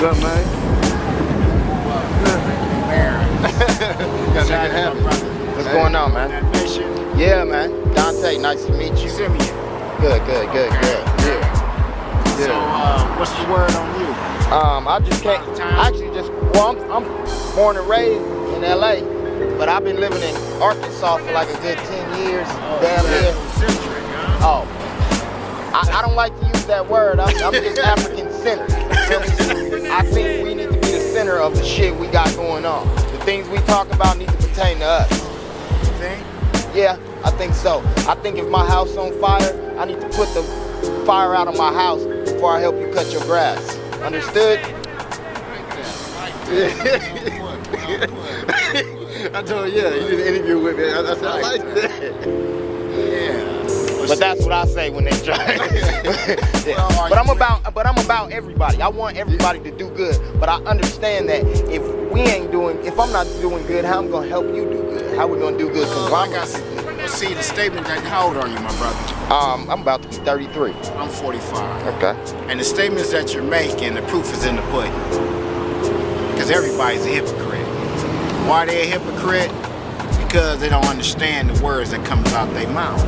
What's up, man? Gotta make it happen. What's going on, man? Yeah, man. Dante, nice to meet you. Simeon. Good. Yeah. So, what's the word on you? I just can't. Well, I'm born and raised in LA, but I've been living in Arkansas for like a good 10 years. Down here. Oh, I don't like to use that word. I'm just African centered. I think we need to be the center of the shit we got going on. The things we talk about need to pertain to us. You think? Yeah, I think so. I think if my house on fire, I need to put the fire out of my house before I help you cut your grass. Understood? I told you, you did an interview with me. I said, I like that. But that's what I say when they try. Yeah. But I'm about everybody. I want everybody to do good. But I understand that if I'm not doing good, how I'm gonna help you do good? How we gonna do good? Let's see the statement that. How old are you, my brother? I'm about to be 33. I'm 45. Okay. And the statements that you're making, the proof is in the pudding. Because everybody's a hypocrite. Why they a hypocrite? Because they don't understand the words that comes out their mouth.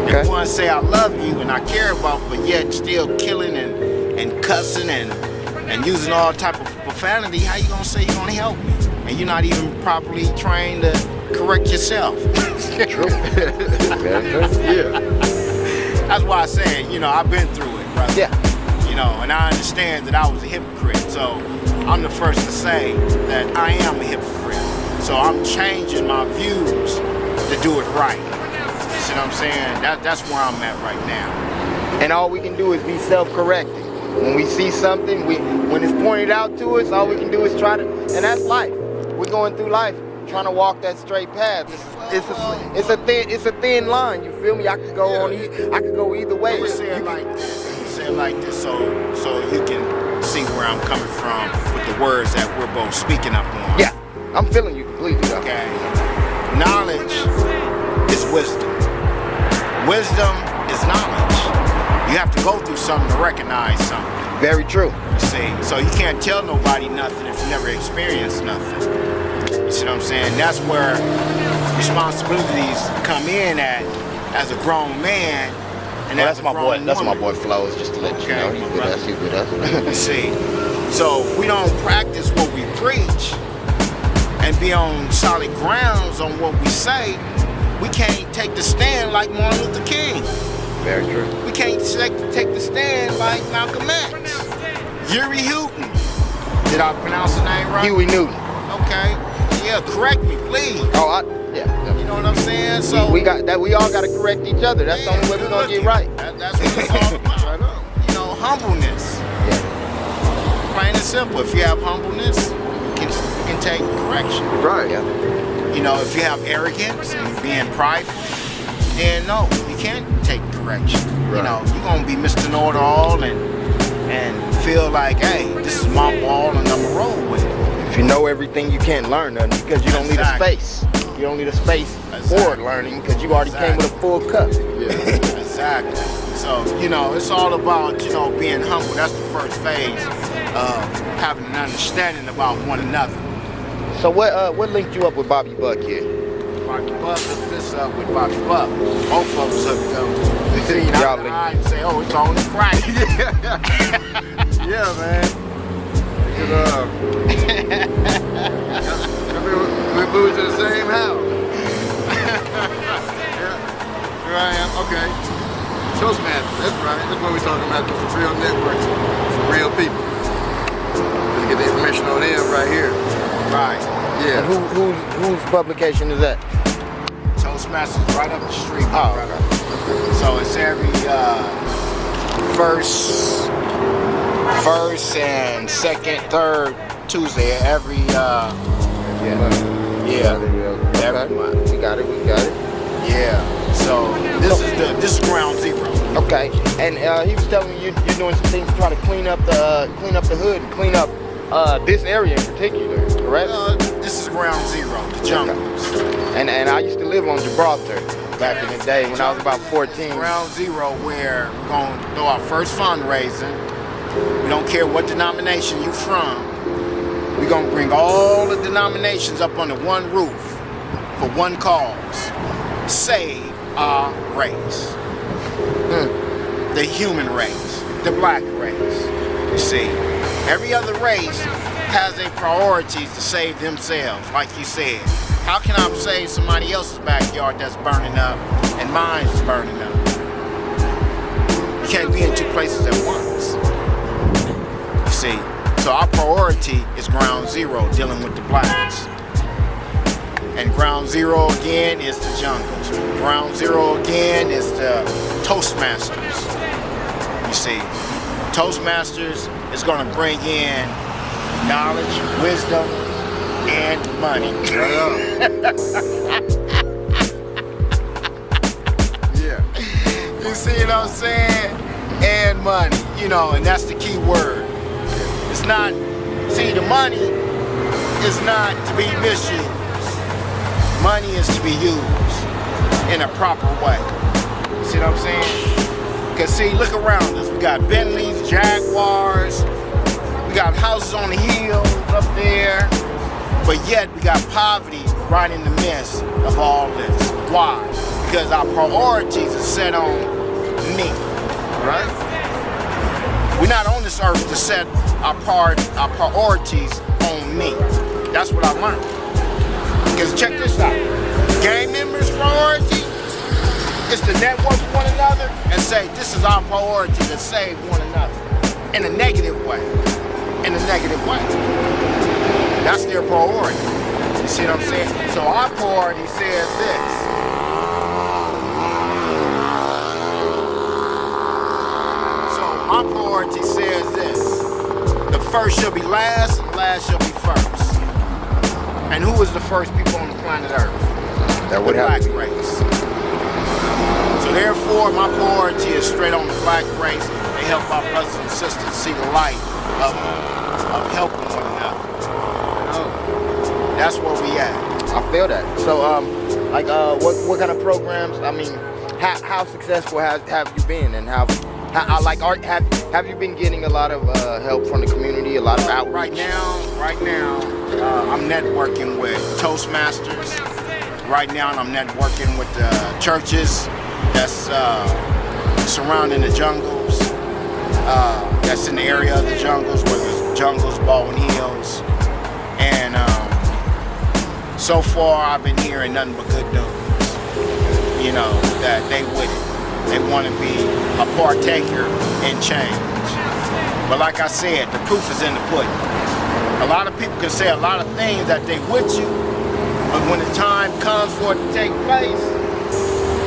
Okay. If one say I love you and I care about, but yet still killing and cussing and using all type of profanity, how you gonna say you're gonna help me? And you're not even properly trained to correct yourself. True. Yeah. That's why I say, I've been through it, brother. Yeah. And I understand that I was a hypocrite. So I'm the first to say that I am a hypocrite. So I'm changing my views to do it right. You see what I'm saying? That's where I'm at right now. And all we can do is be self-correcting. When we see something, when it's pointed out to us, all we can do is try to, and that's life. We're going through life trying to walk that straight path. It's a thin line. You feel me? I could go either way. Let me say it like this, so you can see where I'm coming from with the words that we're both speaking up on. Yeah, I'm feeling you completely. Though. Okay. Knowledge is wisdom. Wisdom is knowledge. You have to go through something to recognize something. Very true. You see, so you can't tell nobody nothing if you never experienced nothing. You see what I'm saying? That's where responsibilities come in at as a grown man. And that's my boy. That's my boy Flows. Just to let you know, he's with us. You see, so if we don't practice what we preach and be on solid grounds on what we say, we can't take the stand like Martin Luther King. Very true. We can't take the stand like Malcolm X. Huey Newton. Did I pronounce the name right? Huey Newton. Okay. Yeah, correct me, please. Oh, yeah. You know what I'm saying? So we all got to correct each other. That's the only way we're gonna get right. That's what it's all about. Humbleness. Yeah. Plain and simple. If you have humbleness, you can take correction. Right. Yeah. If you have arrogance and being prideful, then no, you can't take correction. Right. You're gonna be Mr. Know-it-all and feel like, hey, this is my ball and I'm gonna roll with it. If you know everything, you can't learn nothing because you don't need a space. You don't need a space for learning because you already came with a full cup. Yeah. Exactly. So, it's all about, being humble. That's the first phase of having an understanding about one another. So what linked you up with Bobby Buck here? Bobby Buck hooked this up with Bobby Buck. Both of us hooked up. See, y'all and say, oh, it's on the Friday. Yeah, man. Because, we moved to the same house. Yeah. Here I am. Okay. Toastmasters. That's right. That's what we're talking about. It's real networks for real people. Let's get the information on them right here. Right. Yeah. And whose publication is that? Toastmasters right up the street. Oh, brother. So it's every first and second, third Tuesday every every month. We got it. Yeah. So this is ground zero. Okay. And he was telling me you're doing some things to try to clean up the hood and clean up this area in particular, correct? This is ground zero, the jungles. Okay. And I used to live on Gibraltar back in the day when I was about 14. Ground zero, where we're going to throw our first fundraising We don't care what denomination you from. We're gonna bring all the denominations up under one roof for one cause. Save our race. The human race, the black race. You see, every other race has a priority to save themselves, like you said. How can I save somebody else's backyard that's burning up and mine is burning up? You can't be in two places at once. You see, so our priority is ground zero, dealing with the blacks. And ground zero again is the jungles. Ground zero again is the Toastmasters. You see, Toastmasters is gonna bring in knowledge, wisdom, and money. Yeah. You see what I'm saying? And money, you know, and that's the key word. It's not, see, the money is not to be misused. Money is to be used in a proper way. You see what I'm saying? Because see, look around us. We got Bentleys, Jaguars, we got houses on the hills up there, but yet we got poverty right in the midst of all this. Why? Because our priorities are set on me, right? We're not on this earth to set our priorities on me. That's what I learned. Because check this out. Gang members' priority is to network with one another and say, this is our priority to save one another. In a negative way. In a negative way. That's their priority. You see what I'm saying? So our priority says this. So our priority says this. The first shall be last, and last shall be first. And who is the first people on the planet Earth? That would the have black race. So therefore, my priority is straight on the black race to help our brothers and sisters see the light of helping one another. That's where we at. I feel that. So, what kind of programs? I mean, how successful have you been, and have you been getting a lot of help from the community, a lot of outreach? Right now, I'm networking with Toastmasters. Right now, I'm networking with the churches that's surrounding the jungles. That's in the area of the jungles, where there's jungles, Baldwin Hills, and so far I've been hearing nothing but good news. You know, that they with it. They want to be a partaker in change. But like I said, the proof is in the pudding. A lot of people can say a lot of things that they with you, but when the time comes for it to take place,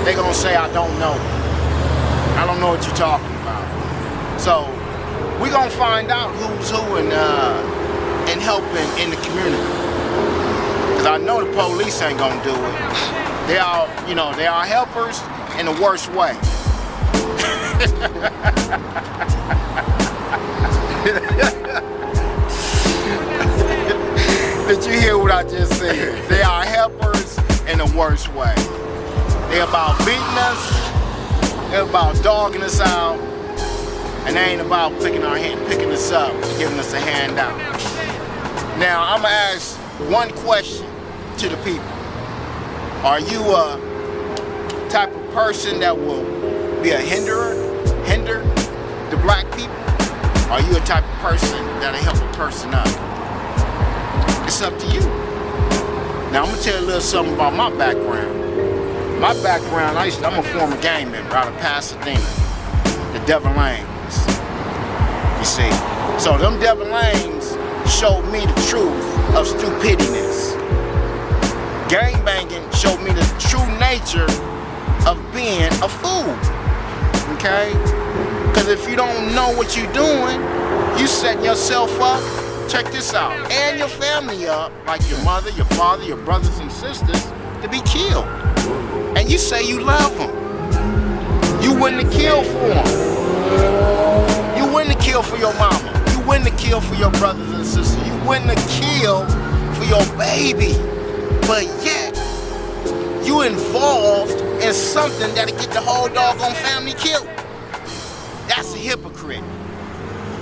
they're gonna say, I don't know. I don't know what you're talking about. So we're gonna find out who's who and helping in the community. Cause I know the police ain't gonna do it. They are, you know, they are helpers in the worst way. Did you hear what I just said? They are helpers in the worst way. They're about beating us, they're about dogging us out, and they ain't about picking us up, giving us a handout. Now, I'm gonna ask one question to the people. Are you a type of person that will be a hinder the black people? Are you a type of person that'll help a person up? It's up to you. Now I'm gonna tell you a little something about my background. My background, I'm a former gang member out of Pasadena, the Devil Lanes. You see, so them Devil Lanes showed me the truth of stupidness. Gangbanging showed me the true nature of being a fool, okay? Because if you don't know what you're doing, you setting yourself up, check this out, and your family up, like your mother, your father, your brothers and sisters, to be killed. And you say you love them. You wouldn't have killed for them. You wouldn't have killed for your mama. You wouldn't have killed for your brothers and sisters. You wouldn't have killed for your baby. But yet, you involved in something that'll get the whole doggone family killed. That's a hypocrite.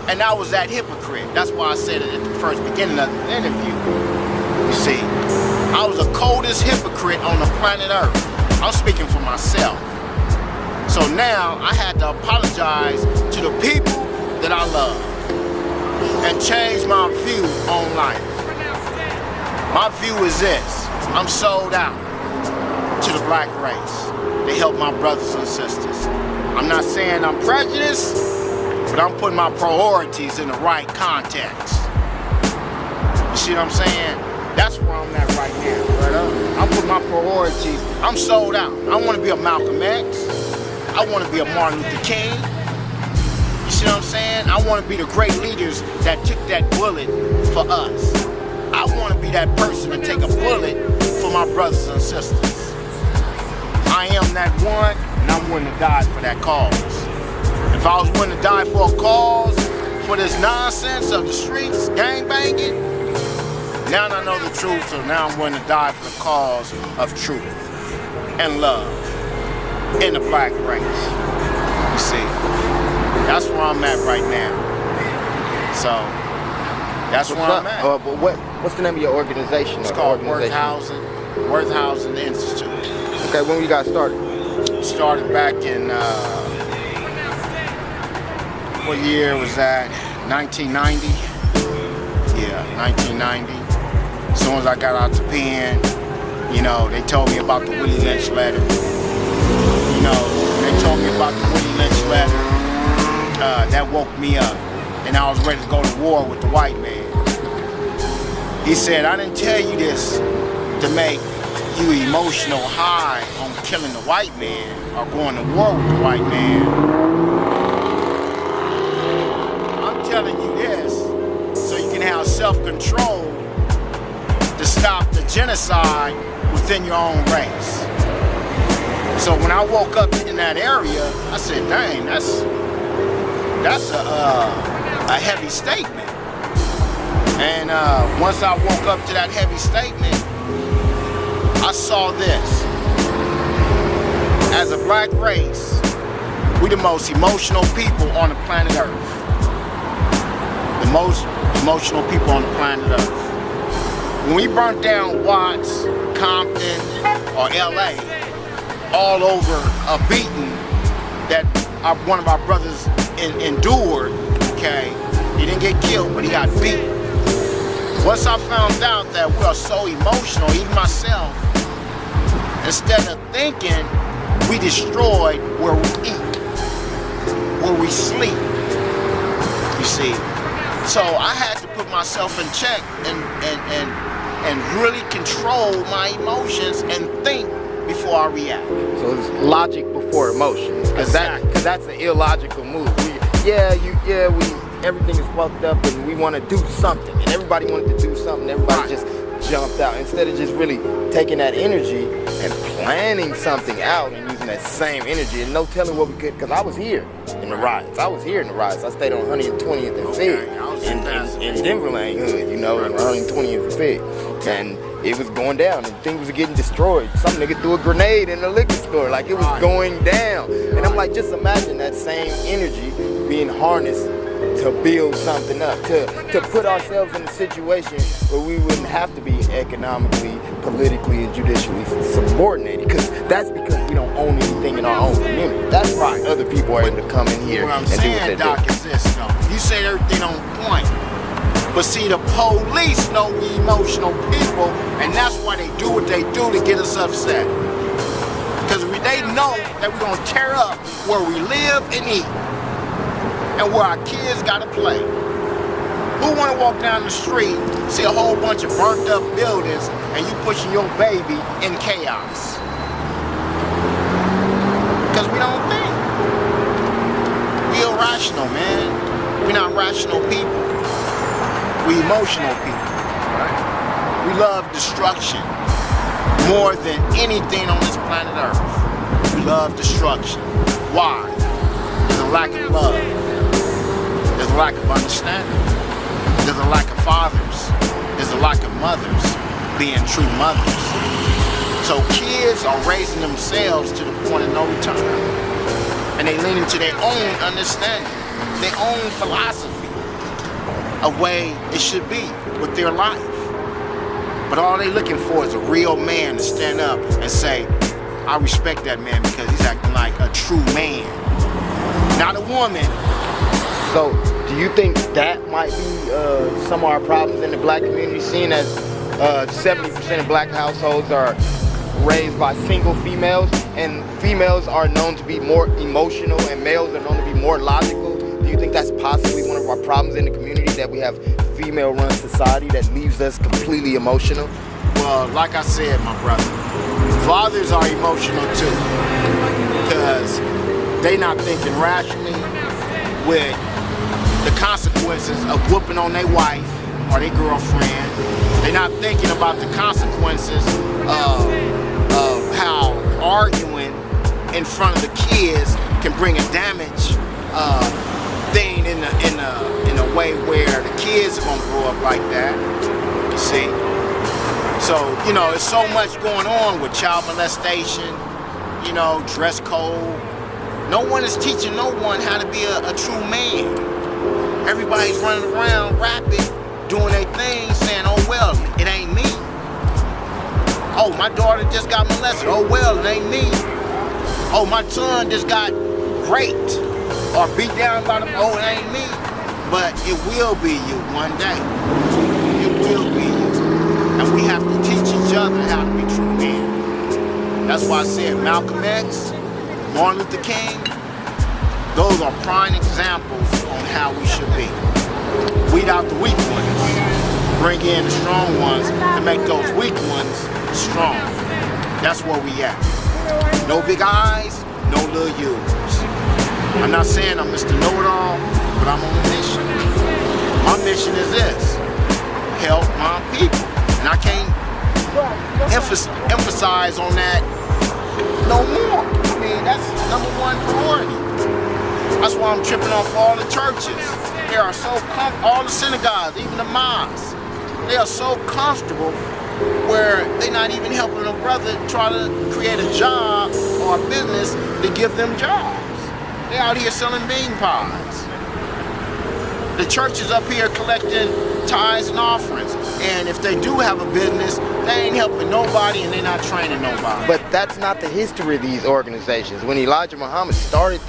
And I was that hypocrite. That's why I said it at the first beginning of the interview. You see, I was the coldest hypocrite on the planet Earth. I'm speaking for myself. So now I had to apologize to the people that I love and change my view on life. My view is this: I'm sold out to the black race to help my brothers and sisters. I'm not saying I'm prejudiced, but I'm putting my priorities in the right context. You see what I'm saying? That's where I'm at right now, brother. I'm putting my priorities. I'm sold out. I want to be a Malcolm X. I want to be a Martin Luther King. You see what I'm saying? I want to be the great leaders that took that bullet for us. I want to be that person to take a bullet for my brothers and sisters. I am that one, and I'm willing to die for that cause. If I was willing to die for a cause, for this nonsense of the streets, gang banging, now I know the truth, so now I'm willing to die for the cause of truth and love in the black race. You see, that's where I'm at right now. So, that's where I'm at. But what's the name of your organization? It's called Worth Housing Institute. Okay, when you got started? Started back in, what year was that? 1990? Yeah, 1990. As soon as I got out the pen, you know, they told me about the Willie Lynch letter. You know, they told me about the Willie Lynch letter. That woke me up. And I was ready to go to war with the white man. He said, I didn't tell you this to make you emotional high on killing the white man or going to war with the white man. I'm telling you this so you can have self-control to stop the genocide within your own race. So when I woke up in that area, I said, dang, that's a heavy statement. And once I woke up to that heavy statement, I saw this. As a black race, we the most emotional people on the planet Earth. The most emotional people on the planet Earth. When we burnt down Watts, Compton, or LA, all over a beating that one of our brothers endured, okay? He didn't get killed, but he got beat. Once I found out that we are so emotional, even myself, instead of thinking, we destroyed where we eat, where we sleep, you see. So I had to put myself in check and really control my emotions and think before I react. So it's logic before emotion. Because that's an illogical move. Everything is fucked up and we want to do something. And everybody wanted to do something. Everybody just jumped out. Instead of just really taking that energy and planning something out and using that same energy and no telling what we could. Because I was here in the riots. I stayed on 120th and Fifth in Denver Lane Hood, you know, 120th and Fifth. And it was going down and things were getting destroyed. Some nigga threw a grenade in the liquor store. Like it was going down. And I'm like, just imagine that same energy being harnessed to build something up, to put ourselves in a situation where we wouldn't have to be economically, politically, and judicially subordinated. Because we don't own anything in our own community. That's why other people are able to come in here and do what they do. What I'm saying, Doc, is this, though. You say everything on point. But see, the police know we emotional people, and that's why they do what they do to get us upset. Because they know that we're going to tear up where we live and eat. And where our kids gotta play. Who wanna walk down the street, see a whole bunch of burnt up buildings, and you pushing your baby in chaos? Because we don't think. We irrational, man. We're not rational people. We emotional people. We love destruction more than anything on this planet Earth. We love destruction. Why? There's a lack of love. There's a lack of understanding. There's a lack of fathers. There's a lack of mothers being true mothers. So kids are raising themselves to the point of no return. And they lean into their own understanding, their own philosophy. a way it should be with their life. But all they looking for is a real man to stand up and say, I respect that man because he's acting like a true man, not a woman. So, do you think that might be some of our problems in the black community, seeing as 70% of black households are raised by single females, and females are known to be more emotional and males are known to be more logical? Do you think that's possibly one of our problems in the community, that we have female-run society that leaves us completely emotional? Well, like I said, my brother, fathers are emotional too, because they not thinking rationally with the consequences of whooping on their wife or their girlfriend. They're not thinking about the consequences of how arguing in front of the kids can bring a damage thing in a way where the kids are gonna grow up like that. You see? So, you know, there's so much going on with child molestation, you know, dress code. No one is teaching no one how to be a true man. Everybody's running around rapping, doing their thing, saying, oh well, it ain't me. Oh, my daughter just got molested. Oh well, it ain't me. Oh, my son just got raped or beat down by them. Oh, it ain't me. But it will be you one day. It will be you. And we have to teach each other how to be true men. That's why I said Malcolm X, Martin Luther King, those are prime examples on how we should be. Weed out the weak ones, bring in the strong ones, and make those weak ones strong. That's where we at. No big eyes, no little U's. I'm not saying I'm Mr. Know-It-All, but I'm on a mission. My mission is this: help my people. And I can't emphasize on that no more. I mean, that's number one priority. That's why I'm tripping off all the churches. They are so all the synagogues, even the mosques. They are so comfortable where they're not even helping a brother try to create a job or a business to give them jobs. They're out here selling bean pies. The church is up here collecting tithes and offerings. And if they do have a business, they ain't helping nobody and they're not training nobody. But that's not the history of these organizations. When Elijah Muhammad started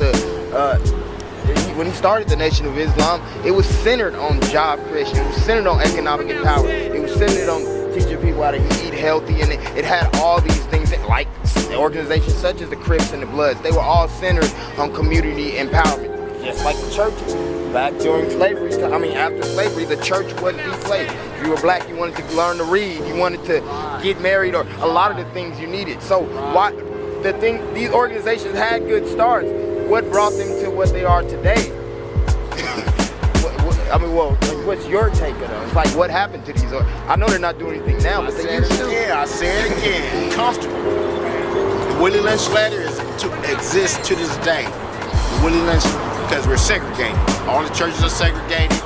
when he started the Nation of Islam, it was centered on job creation. It was centered on economic empowerment. It was centered on teaching people how to eat healthy, and it had all these things that, like organizations such as the Crips and the Bloods, they were all centered on community empowerment, just like the churches. Back during slavery, after slavery, the church wasn't the place. If you were black, you wanted to learn to read, you wanted to get married, or a lot of the things you needed. So these organizations had good starts. What brought them to what they are today? What's your take on it? It's like, what happened to these? I know they're not doing anything now, but they used to. Yeah, I say it again. Comfortable. The Willie Lynch letter exists to this day. The Willie Lynch, because we're segregated. All the churches are segregated.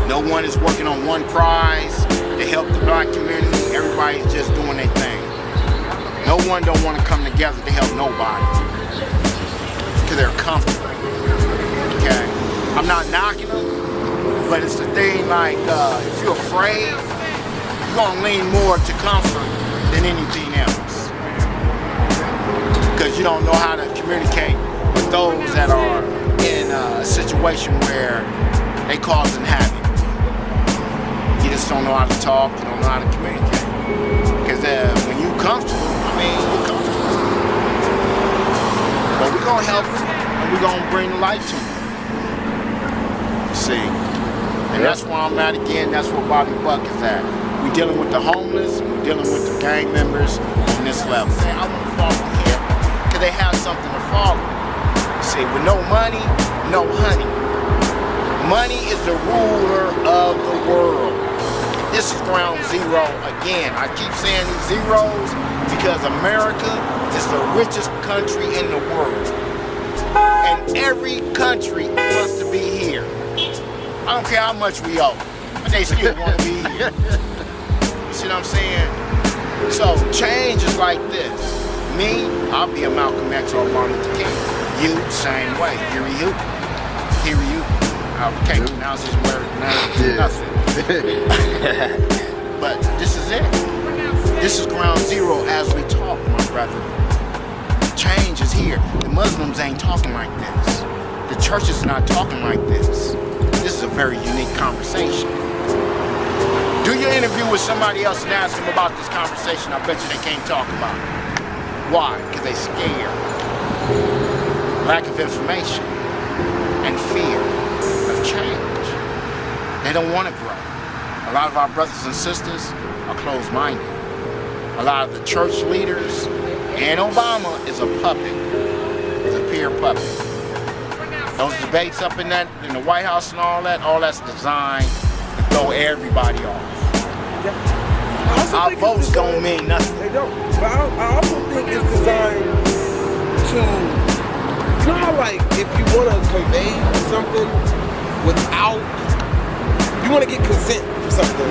No one is working on one prize to help the black community. Everybody's just doing their thing. No one don't want to come together to help nobody, because they're comfortable. Okay? I'm not knocking them, but it's the thing, like, if you're afraid, you're gonna lean more to comfort than anything else, because you don't know how to communicate with those that are in a situation where they causing havoc. You just don't know how to talk, you don't know how to communicate. Because when you're comfortable, you're comfortable. But we're gonna help them, and we're gonna bring the light to them. See? And that's where I'm at again, that's where Bobby Buck is at. We're dealing with the homeless, we're dealing with the gang members on this level. Say, I want to follow here, because they have something to follow. See, with no money, no honey. Money is the ruler of the world. This is ground zero again. I keep saying these zeros because America is the richest country in the world. And every country wants to be here. I don't care how much we owe, but they still want to be here. You see what I'm saying? So change is like this. Me, I'll be a Malcolm X or Martin Luther King. You, same way. Hear you. I can't pronounce his word. nothing. But this is it. This is ground zero as we talk, my brother. Change is here. The Muslims ain't talking like this. The church is not talking like this. This is a very unique conversation. Do your interview with somebody else and ask them about this conversation. I bet you they can't talk about it. Why? Because they scared. Lack of information and fear of change. They don't want to grow. A lot of our brothers and sisters are closed-minded. A lot of the church leaders and Obama is a puppet. He's a peer puppet. Those debates up in the White House and all that's designed to throw everybody off. Our votes don't mean nothing. They don't. But I also think it's designed to, you know how like if you want to convey something without, you want to get consent for something,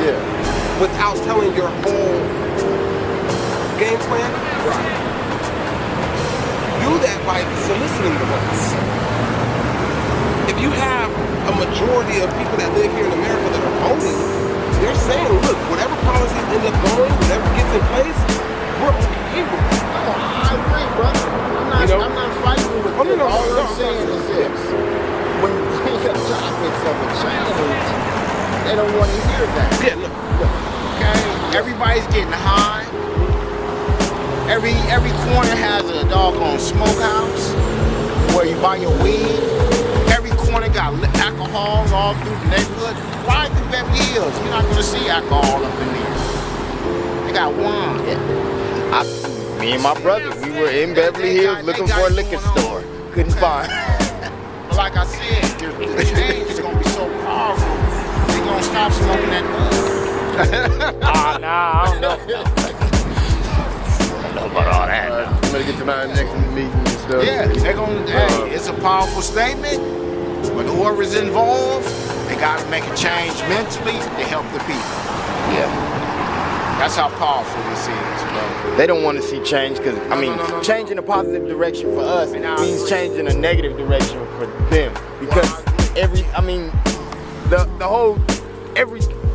without telling your whole game plan. Right. Do that by soliciting the votes. If you have a majority of people that live here in America that are voting, they're saying, look, whatever policies end up going, whatever gets in place, we're okay with it. I agree, brother. I'm not fighting with this. All I'm saying is this. When you bring up topics of a change, they don't want to hear that. Yeah, look. Okay? Everybody's getting high. Every corner has a doggone smokehouse where you buy your weed. Every corner got alcohol all through the neighborhood. Ride through Beverly Hills, you're not gonna see alcohol up in there. They got wine. Me and my brother, we were in Beverly Hills looking for a liquor store. Couldn't find. But like I said, the change is gonna be so powerful. They're gonna stop smoking that bud. Nah, I don't know. I don't know about all that. I'm gonna get to my next meeting and stuff. Yeah, they're gonna. Hey, it's a powerful statement, but whoever's involved, they gotta make a change mentally to help the people. Yeah. That's how powerful this is, bro. They don't want to see change because, change in a positive direction for us means change in a negative direction for them. Because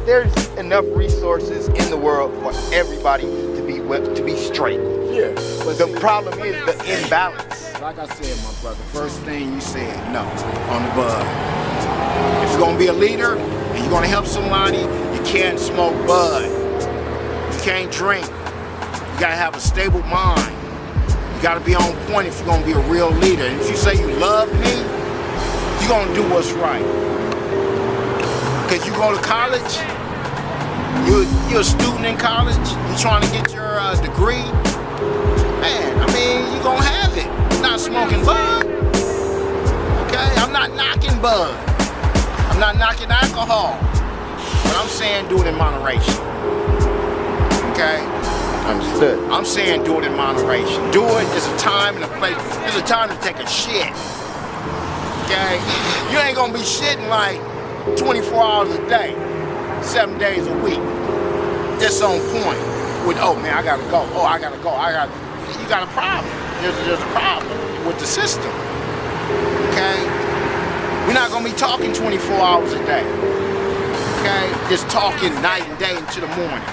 there's enough resources in the world for everybody to be straight. Yeah. But the problem is the imbalance. Like I said, my brother, first thing you said, no, on the bud. If you're gonna be a leader and you're gonna help somebody, you can't smoke bud. You can't drink. You gotta have a stable mind. You gotta be on point if you're gonna be a real leader. And if you say you love me, you're gonna do what's right. Because you go to college, you're a student in college, you're trying to get your degree, man, you're gonna have it. You're not smoking bud. Okay? I'm not knocking bud. I'm not knocking alcohol. But I'm saying do it in moderation. Okay? Understood. I'm saying do it in moderation. Do it. There's a time and a place. There's a time to take a shit. Okay? You ain't gonna be shitting like 24 hours a day, 7 days a week. Just on point with, oh man, I gotta go. Oh, I gotta go. You got a problem. There's a problem with the system. Okay? We're not gonna be talking 24 hours a day. Okay? Just talking night and day into the morning.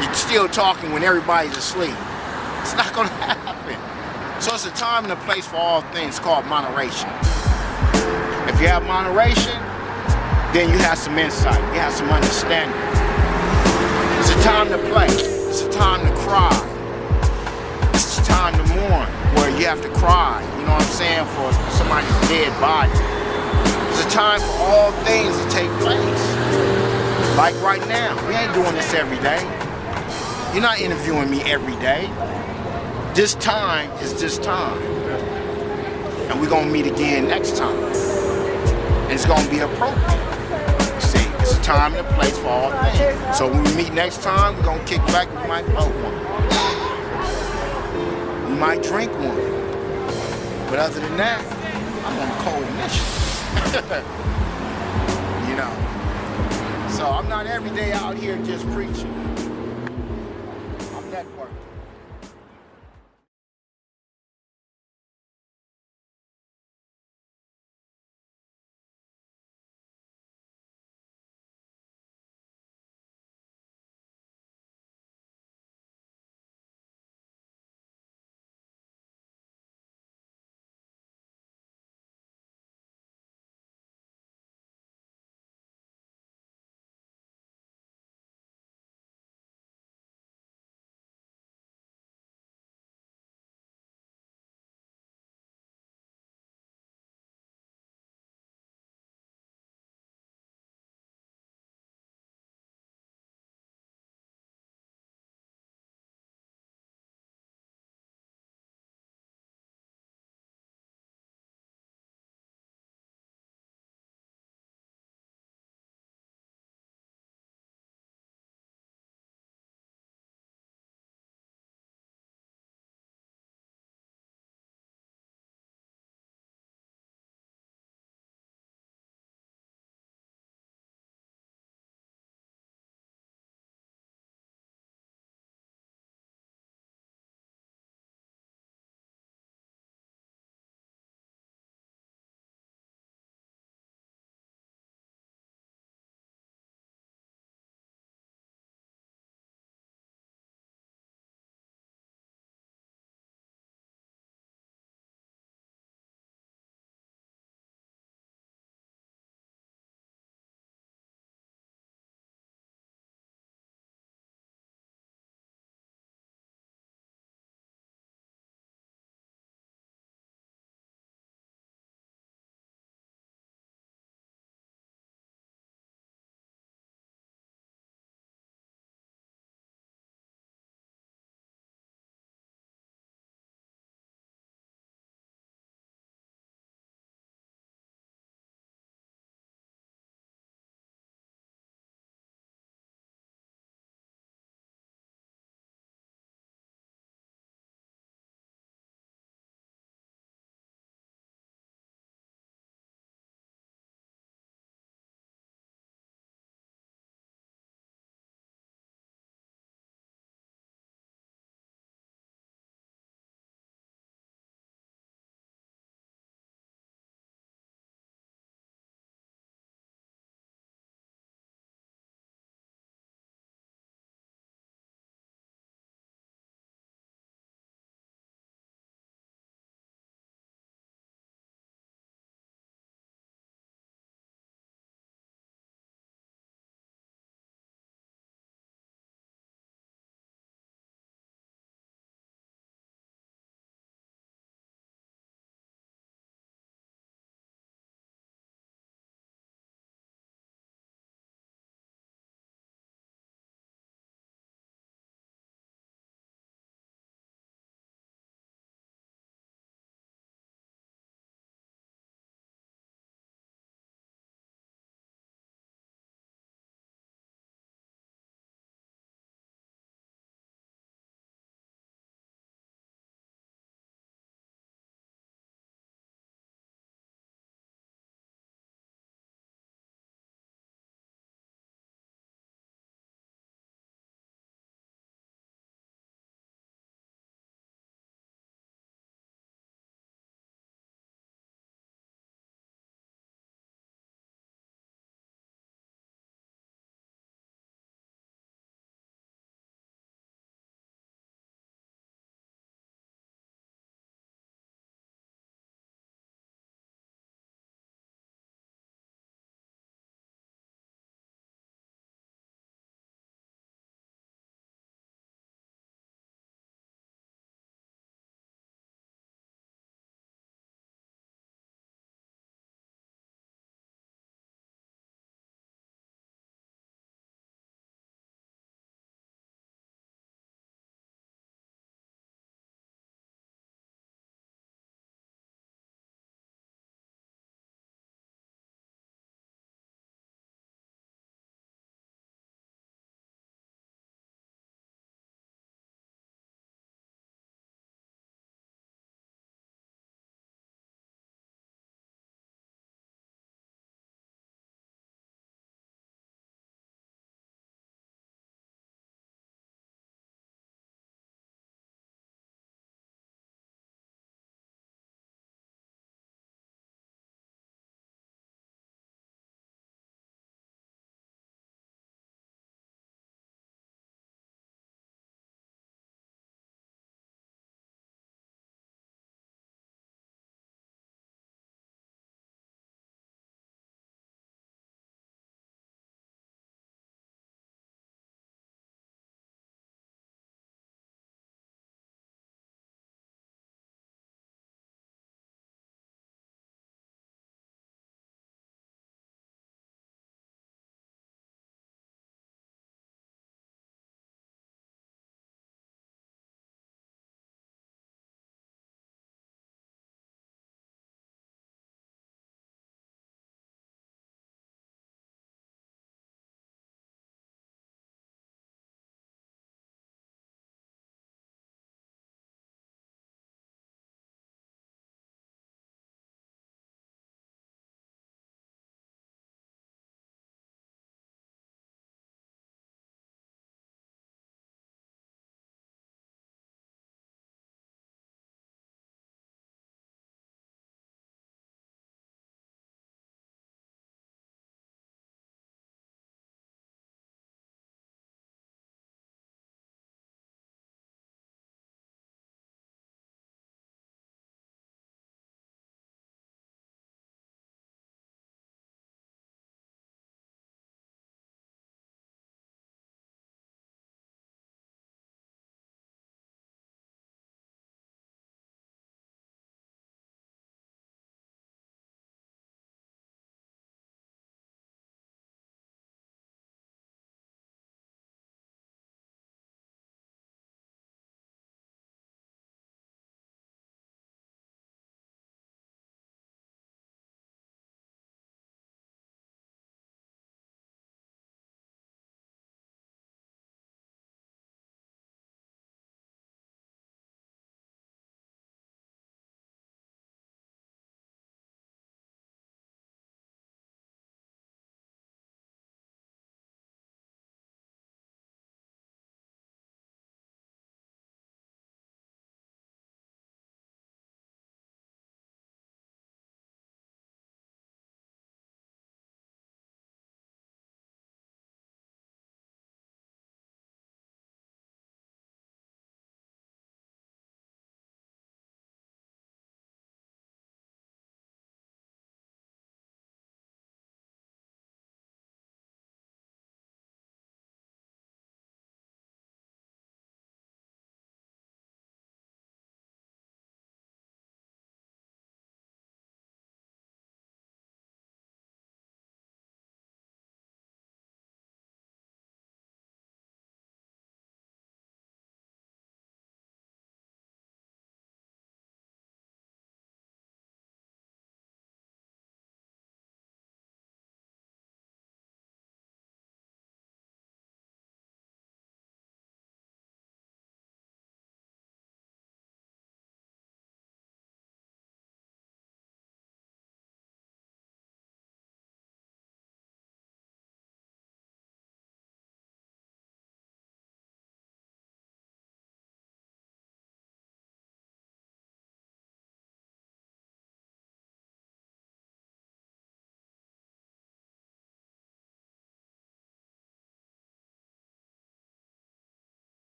You're still talking when everybody's asleep. It's not gonna happen. So it's a time and a place for all things called moderation. If you have moderation, then you have some insight, you have some understanding. It's a time to play, it's a time to cry. It's a time to mourn, where you have to cry, you know what I'm saying, for somebody's dead body. It's a time for all things to take place. Like right now, we ain't doing this every day. You're not interviewing me every day. This time is this time. And we're gonna meet again next time. And it's gonna be appropriate. See, it's a time and a place for all things. So when we meet next time, we're gonna kick back, we might blow one. We might drink one. But other than that, I'm on a cold mission. You know. So I'm not every day out here just preaching. I'm networking.